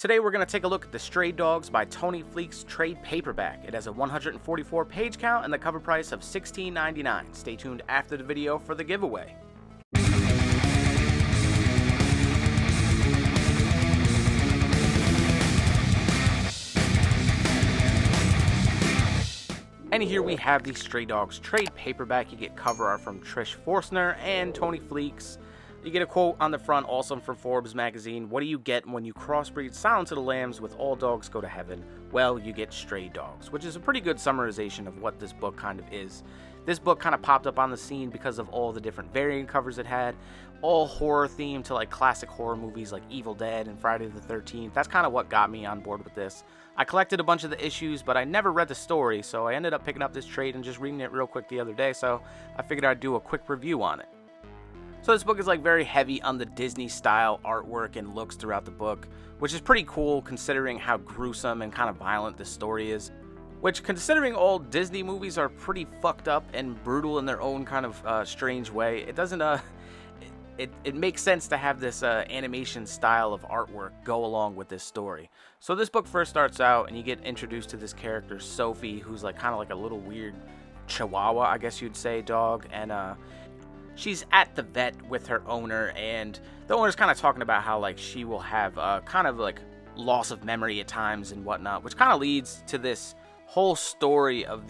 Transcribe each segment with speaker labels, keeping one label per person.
Speaker 1: Today we're going to take a look at The Stray Dogs by Tony Fleecs trade paperback. It has a 144 page count and the cover price of $16.99. Stay tuned after the video for the giveaway. And here we have the Stray Dogs trade paperback. You get cover art from TRISH, FORSTNER, and Tony Fleecs. You get a quote on the front, also from Forbes magazine. What do you get when you crossbreed Silence of the Lambs with All Dogs Go to Heaven? Well, you get Stray Dogs, which is a pretty good summarization of what this book kind of is. This book kind of popped up on the scene because of all the different variant covers it had, all horror themed to like classic horror movies like Evil Dead and Friday the 13th. That's kind of what got me on board with this. I collected a bunch of the issues, but I never read the story, so I ended up picking up this trade and just reading it real quick the other day, so I figured I'd do a quick review on it. So this book is like very heavy on the Disney style artwork and looks throughout the book, which is pretty cool considering how gruesome and kind of violent this story is. Which, considering all Disney movies are pretty fucked up and brutal in their own kind of strange way, it doesn't it makes sense to have this animation style of artwork go along with this story. So this book first starts out and you get introduced to this character Sophie, who's like kind of like a little weird chihuahua, I guess you'd say, dog, and she's at the vet with her owner, and the owner's kind of talking about how like she will have kind of like loss of memory at times and whatnot, which kind of leads to this whole story of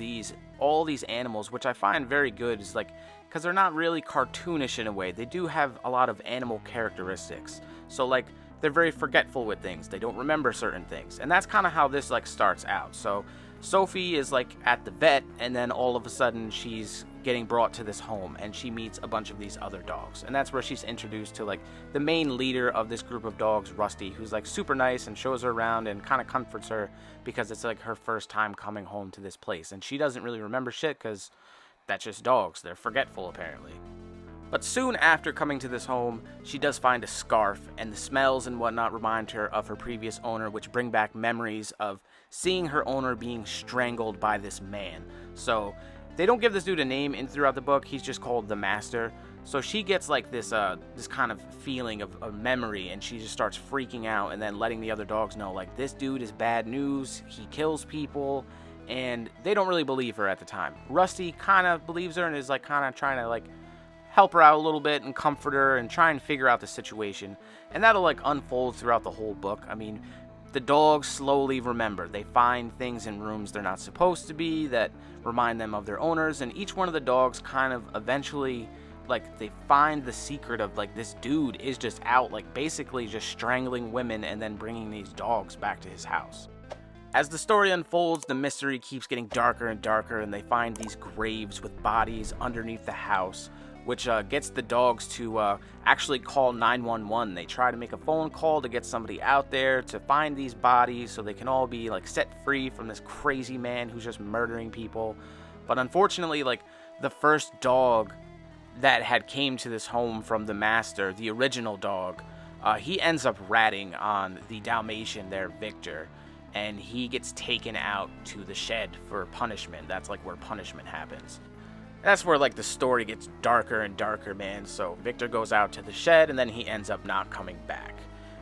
Speaker 1: all these animals, which I find very good, is like because they're not really cartoonish in a way. They do have a lot of animal characteristics, so like they're very forgetful with things. They don't remember certain things, and that's kind of how this like starts out. So Sophie is like at the vet, and then all of a sudden she's getting brought to this home, and she meets a bunch of these other dogs, and that's where she's introduced to like the main leader of this group of dogs, Rusty, who's like super nice and shows her around and kind of comforts her because it's like her first time coming home to this place, and she doesn't really remember shit because that's just dogs. They're forgetful apparently. But soon after coming to this home, she does find a scarf, and the smells and whatnot remind her of her previous owner, which bring back memories of seeing her owner being strangled by this man. So they don't give this dude a name throughout the book. He's just called the Master. So she gets like this kind of feeling of a memory, and she just starts freaking out and then letting the other dogs know like this dude is bad news. He kills people, and they don't really believe her at the time. Rusty kind of believes her and is like kind of trying to like help her out a little bit and comfort her and try and figure out the situation. And that'll like unfold throughout the whole book. I mean, the dogs slowly remember. They find things in rooms they're not supposed to be that remind them of their owners, and each one of the dogs kind of eventually like they find the secret of like this dude is just out like basically just strangling women and then bringing these dogs back to his house. As the story unfolds, the mystery keeps getting darker and darker, and they find these graves with bodies underneath the house, which gets the dogs to actually call 911. They try to make a phone call to get somebody out there to find these bodies so they can all be like set free from this crazy man who's just murdering people. But unfortunately, like the first dog that had came to this home from the Master, the original dog, he ends up ratting on the Dalmatian there, Victor, and he gets taken out to the shed for punishment. That's like where punishment happens. That's where like the story gets darker and darker, man. So Victor goes out to the shed, and then he ends up not coming back.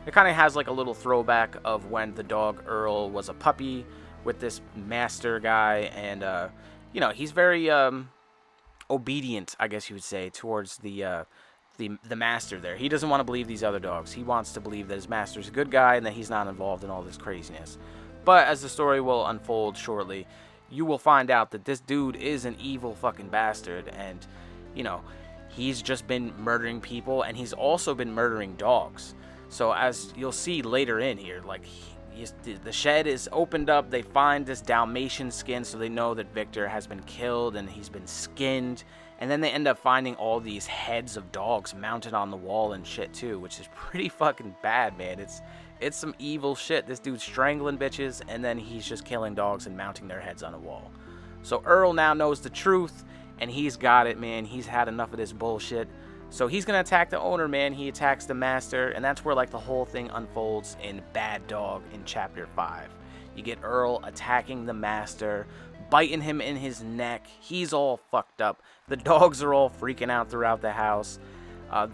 Speaker 1: It kind of has like a little throwback of when the dog Earl was a puppy with this Master guy, and you know, he's very obedient, I guess you would say, towards the Master there. He doesn't want to believe these other dogs. He wants to believe that his Master's a good guy and that he's not involved in all this craziness. But as the story will unfold shortly, you will find out that this dude is an evil fucking bastard, and, you know, he's just been murdering people, and he's also been murdering dogs. So as you'll see later in here, like, the shed is opened up, they find this Dalmatian skin, so they know that Victor has been killed and he's been skinned, and then they end up finding all these heads of dogs mounted on the wall and shit too, which is pretty fucking bad, man. It's some evil shit. This dude's strangling bitches, and then he's just killing dogs and mounting their heads on a wall. So Earl now knows the truth, and he's got it, man. He's had enough of this bullshit. So he's going to attack the owner, man. He attacks the Master, and that's where like the whole thing unfolds in Bad Dog in Chapter 5. You get Earl attacking the Master, biting him in his neck. He's all fucked up. The dogs are all freaking out throughout the house.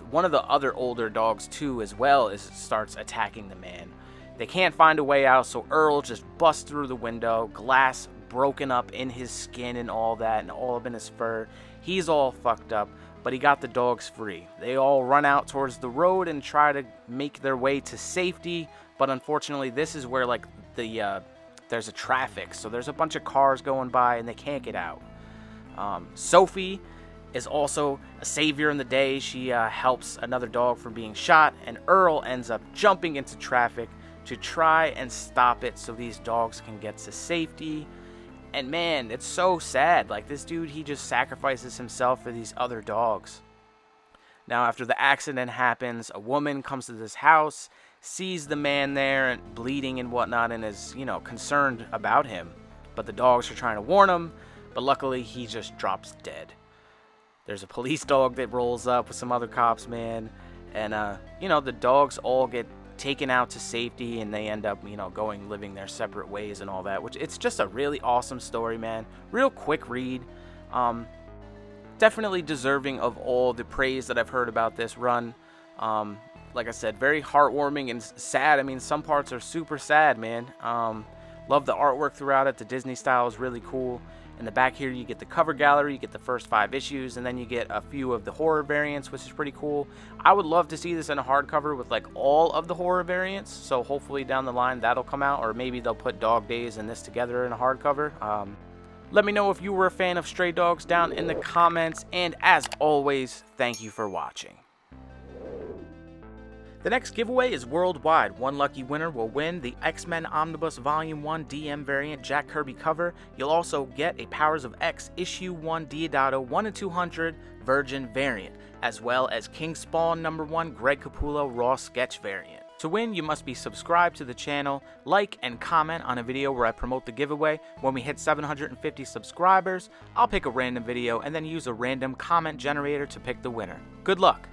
Speaker 1: One of the other older dogs too as well starts attacking the man. They can't find a way out, so Earl just busts through the window, glass broken up in his skin and all that, and all up in his fur. He's all fucked up, but he got the dogs free. They all run out towards the road and try to make their way to safety, but unfortunately this is where like there's a traffic, so there's a bunch of cars going by and they can't get out. Sophie is also a savior in the day. She helps another dog from being shot, and Earl ends up jumping into traffic to try and stop it so these dogs can get to safety. And man, it's so sad. Like, this dude, he just sacrifices himself for these other dogs. Now, after the accident happens, a woman comes to this house, sees the man there and bleeding and whatnot, and is, concerned about him. But the dogs are trying to warn him, but luckily he just drops dead. There's a police dog that rolls up with some other cops, man. And, the dogs all get taken out to safety, and they end up, living their separate ways and all that, which it's just a really awesome story, man. Real quick read. Definitely deserving of all the praise that I've heard about this run. Like I said, very heartwarming and sad. I mean, some parts are super sad, man. Love the artwork throughout it. The Disney style is really cool. In the back here, you get the cover gallery, you get the first 5 issues, and then you get a few of the horror variants, which is pretty cool. I would love to see this in a hardcover with like all of the horror variants, so hopefully down the line that'll come out, or maybe they'll put Dog Days and this together in a hardcover. Let me know if you were a fan of Stray Dogs down in the comments, and as always, thank you for watching. The next giveaway is worldwide. One lucky winner will win the X-Men Omnibus Volume 1 DM variant Jack Kirby cover. You'll also get a Powers of X Issue 1 Diodato 1 in 200 Virgin variant, as well as King Spawn #1 Greg Capullo Raw Sketch variant. To win, you must be subscribed to the channel, like and comment on a video where I promote the giveaway. When we hit 750 subscribers, I'll pick a random video and then use a random comment generator to pick the winner. Good luck!